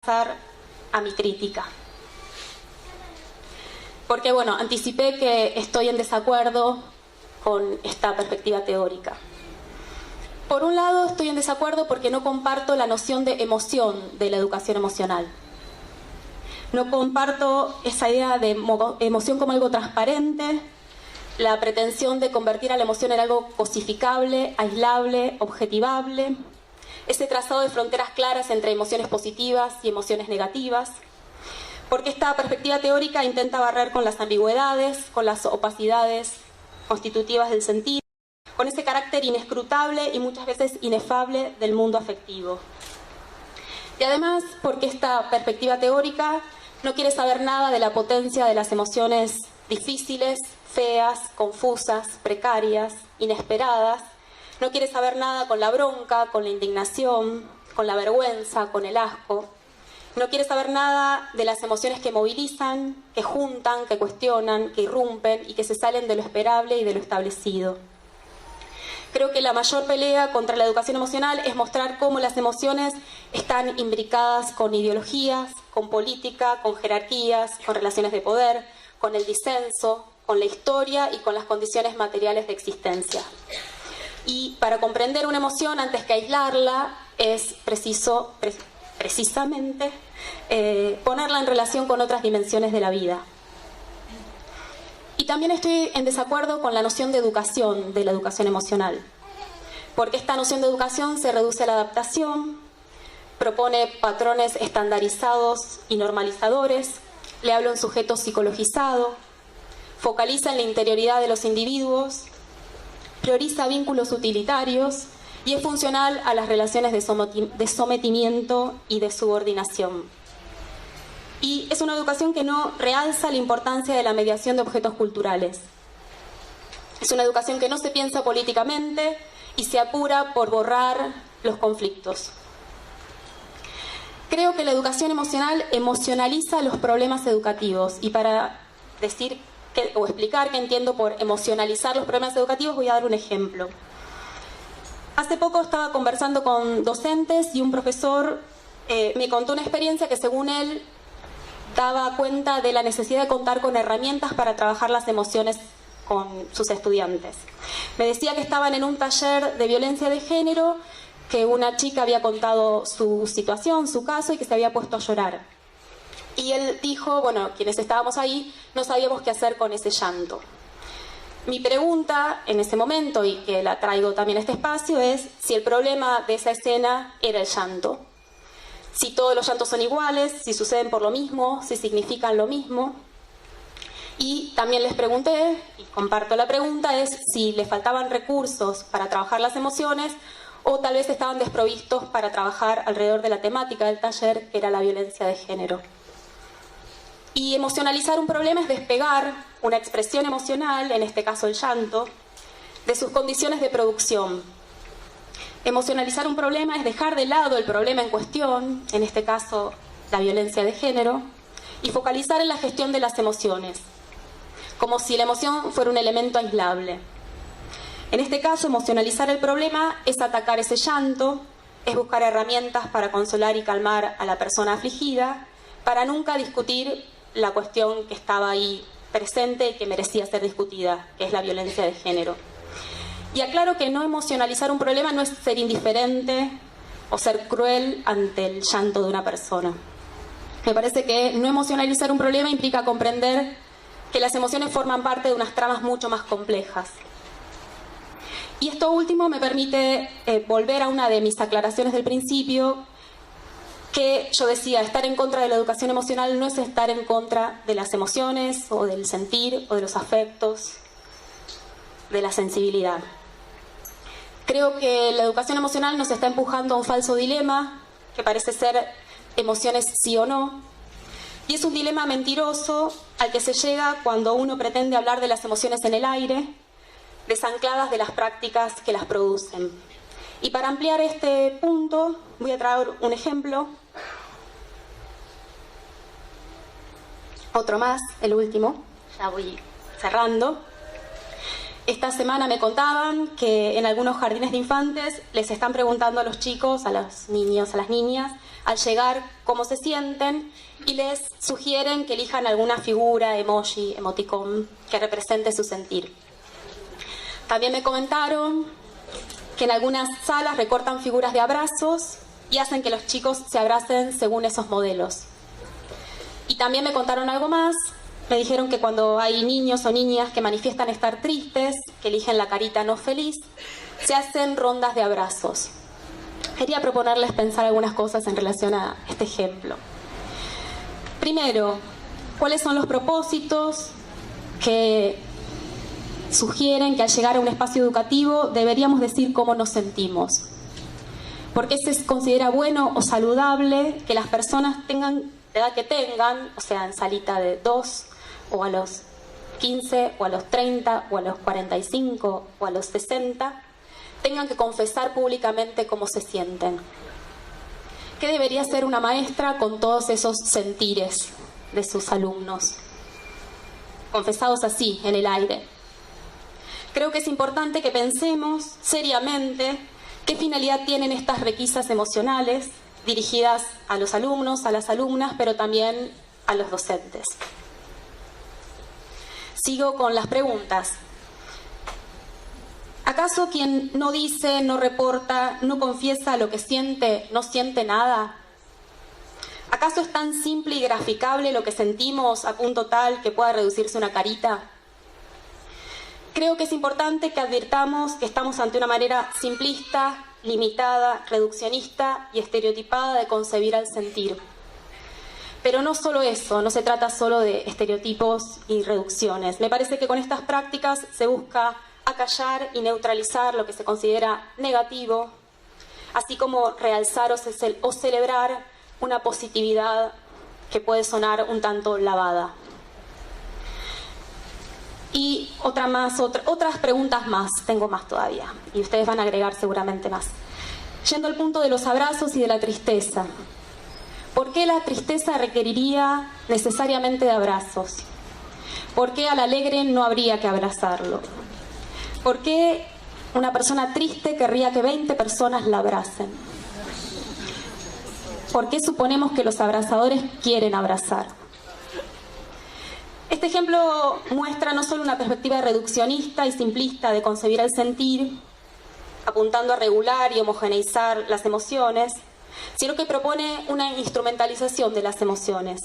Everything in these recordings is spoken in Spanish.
pasar a mi crítica. Porque, bueno, anticipé que estoy en desacuerdo con esta perspectiva teórica. Por un lado, estoy en desacuerdo porque no comparto la noción de emoción de la educación emocional. No comparto esa idea de emoción como algo transparente, la pretensión de convertir a la emoción en algo cosificable, aislable, objetivable, ese trazado de fronteras claras entre emociones positivas y emociones negativas, porque esta perspectiva teórica intenta barrer con las ambigüedades, con las opacidades constitutivas del sentir, con ese carácter inescrutable y muchas veces inefable del mundo afectivo. Y además, porque esta perspectiva teórica no quiere saber nada de la potencia de las emociones difíciles, feas, confusas, precarias, inesperadas. No quiere saber nada con la bronca, con la indignación, con la vergüenza, con el asco. No quiere saber nada de las emociones que movilizan, que juntan, que cuestionan, que irrumpen y que se salen de lo esperable y de lo establecido. Creo que la mayor pelea contra la educación emocional es mostrar cómo las emociones están imbricadas con ideologías, con política, con jerarquías, con relaciones de poder, con el disenso, con la historia y con las condiciones materiales de existencia. Y para comprender una emoción antes que aislarla es preciso precisamente ponerla en relación con otras dimensiones de la vida. Y también estoy en desacuerdo con la noción de educación, de la educación emocional, porque esta noción de educación se reduce a la adaptación, propone patrones estandarizados y normalizadores, le habla a un sujeto psicologizado, focaliza en la interioridad de los individuos, prioriza vínculos utilitarios y es funcional a las relaciones de sometimiento y de subordinación. Y es una educación que no realza la importancia de la mediación de objetos culturales. Es una educación que no se piensa políticamente y se apura por borrar los conflictos. Creo que la educación emocional emocionaliza los problemas educativos. Y para decir o explicar qué entiendo por emocionalizar los problemas educativos, voy a dar un ejemplo. Hace poco estaba conversando con docentes y un profesor me contó una experiencia que, según él, daba cuenta de la necesidad de contar con herramientas para trabajar las emociones con sus estudiantes. Me decía que estaban en un taller de violencia de género, que una chica había contado su situación, su caso, y que se había puesto a llorar. Y él dijo, bueno, quienes estábamos ahí no sabíamos qué hacer con ese llanto. Mi pregunta en ese momento, y que la traigo también a este espacio, es si el problema de esa escena era el llanto. Si todos los llantos son iguales, si suceden por lo mismo, si significan lo mismo. Y también les pregunté, y comparto la pregunta, es si les faltaban recursos para trabajar las emociones o tal vez estaban desprovistos para trabajar alrededor de la temática del taller, que era la violencia de género. Y emocionalizar un problema es despegar una expresión emocional, en este caso el llanto, de sus condiciones de producción. Emocionalizar un problema es dejar de lado el problema en cuestión, en este caso la violencia de género, y focalizar en la gestión de las emociones, como si la emoción fuera un elemento aislable. En este caso, emocionalizar el problema es atacar ese llanto, es buscar herramientas para consolar y calmar a la persona afligida, para nunca discutir la cuestión que estaba ahí presente y que merecía ser discutida, que es la violencia de género. Y aclaro que no emocionalizar un problema no es ser indiferente o ser cruel ante el llanto de una persona. Me parece que no emocionalizar un problema implica comprender que las emociones forman parte de unas tramas mucho más complejas. Y esto último me permite volver a una de mis aclaraciones del principio, que yo decía, estar en contra de la educación emocional no es estar en contra de las emociones o del sentir o de los afectos, de la sensibilidad. Creo que la educación emocional nos está empujando a un falso dilema, que parece ser emociones sí o no, y es un dilema mentiroso al que se llega cuando uno pretende hablar de las emociones en el aire, desancladas de las prácticas que las producen. Y para ampliar este punto, voy a traer un ejemplo. Otro más, el último, ya voy cerrando. Esta semana me contaban que en algunos jardines de infantes les están preguntando a los chicos, a los niños, a las niñas, al llegar cómo se sienten y les sugieren que elijan alguna figura, emoji, emoticón que represente su sentir. También me comentaron que en algunas salas recortan figuras de abrazos y hacen que los chicos se abracen según esos modelos. Y también me contaron algo más. Me dijeron que cuando hay niños o niñas que manifiestan estar tristes, que eligen la carita no feliz, se hacen rondas de abrazos. Quería proponerles pensar algunas cosas en relación a este ejemplo. Primero, ¿cuáles son los propósitos que sugieren que al llegar a un espacio educativo deberíamos decir cómo nos sentimos? ¿Por qué se considera bueno o saludable que las personas tengan la edad que tengan, o sea, en salita de 2, o a los 15, o a los 30, o a los 45, o a los 60, tengan que confesar públicamente cómo se sienten? ¿Qué debería hacer una maestra con todos esos sentires de sus alumnos, confesados así, en el aire? Creo que es importante que pensemos seriamente qué finalidad tienen estas requisas emocionales dirigidas a los alumnos, a las alumnas, pero también a los docentes. Sigo con las preguntas. ¿Acaso quien no dice, no reporta, no confiesa lo que siente, no siente nada? ¿Acaso es tan simple y graficable lo que sentimos a punto tal que pueda reducirse una carita? Creo que es importante que advirtamos que estamos ante una manera simplista, limitada, reduccionista y estereotipada de concebir al sentir. Pero no solo eso, no se trata solo de estereotipos y reducciones. Me parece que con estas prácticas se busca acallar y neutralizar lo que se considera negativo, así como realzar o celebrar una positividad que puede sonar un tanto lavada. Y otras preguntas más, tengo más todavía, y ustedes van a agregar seguramente más. Yendo al punto de los abrazos y de la tristeza. ¿Por qué la tristeza requeriría necesariamente de abrazos? ¿Por qué al alegre no habría que abrazarlo? ¿Por qué una persona triste querría que 20 personas la abracen? ¿Por qué suponemos que los abrazadores quieren abrazar? Este ejemplo muestra no solo una perspectiva reduccionista y simplista de concebir el sentir, apuntando a regular y homogeneizar las emociones, sino que propone una instrumentalización de las emociones.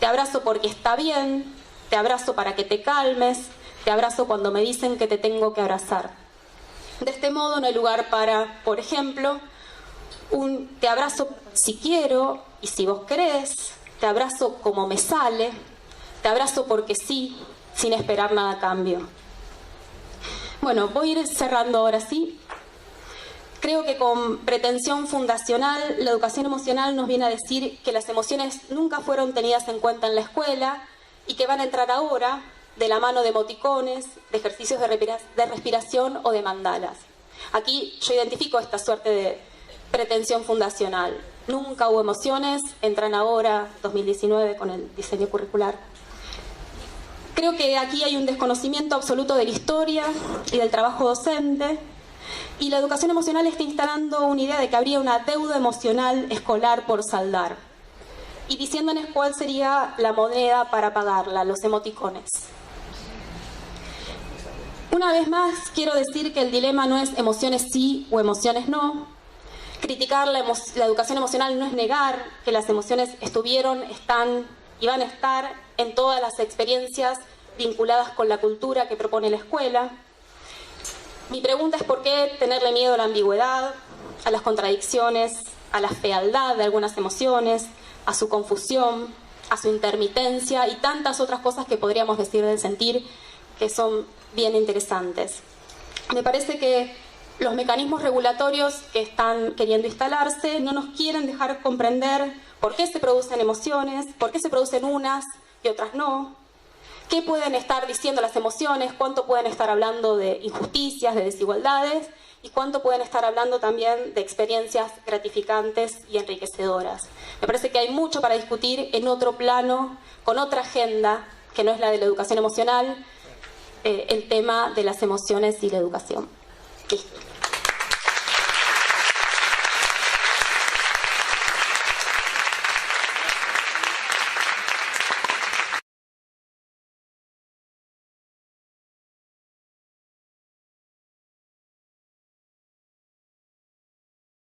Te abrazo porque está bien, te abrazo para que te calmes, te abrazo cuando me dicen que te tengo que abrazar. De este modo no hay lugar para, por ejemplo, te abrazo si quiero y si vos querés, te abrazo como me sale, te abrazo porque sí, sin esperar nada a cambio. Bueno, voy a ir cerrando ahora sí. Creo que con pretensión fundacional, la educación emocional nos viene a decir que las emociones nunca fueron tenidas en cuenta en la escuela y que van a entrar ahora de la mano de emoticones, de ejercicios de respiración o de mandalas. Aquí yo identifico esta suerte de pretensión fundacional. Nunca hubo emociones, entran ahora, 2019, con el diseño curricular. Creo que aquí hay un desconocimiento absoluto de la historia y del trabajo docente, y la educación emocional está instalando una idea de que habría una deuda emocional escolar por saldar, y diciéndonos cuál sería la moneda para pagarla, los emoticones. Una vez más, quiero decir que el dilema no es emociones sí o emociones no. Criticar la educación emocional no es negar que las emociones estuvieron, están y van a estar en todas las experiencias vinculadas con la cultura que propone la escuela. Mi pregunta es por qué tenerle miedo a la ambigüedad, a las contradicciones, a la fealdad de algunas emociones, a su confusión, a su intermitencia y tantas otras cosas que podríamos decir del sentir que son bien interesantes. Me parece que los mecanismos regulatorios que están queriendo instalarse no nos quieren dejar comprender por qué se producen emociones, por qué se producen unas y otras no, qué pueden estar diciendo las emociones, cuánto pueden estar hablando de injusticias, de desigualdades y cuánto pueden estar hablando también de experiencias gratificantes y enriquecedoras. Me parece que hay mucho para discutir en otro plano, con otra agenda que no es la de la educación emocional, el tema de las emociones y la educación. Listo.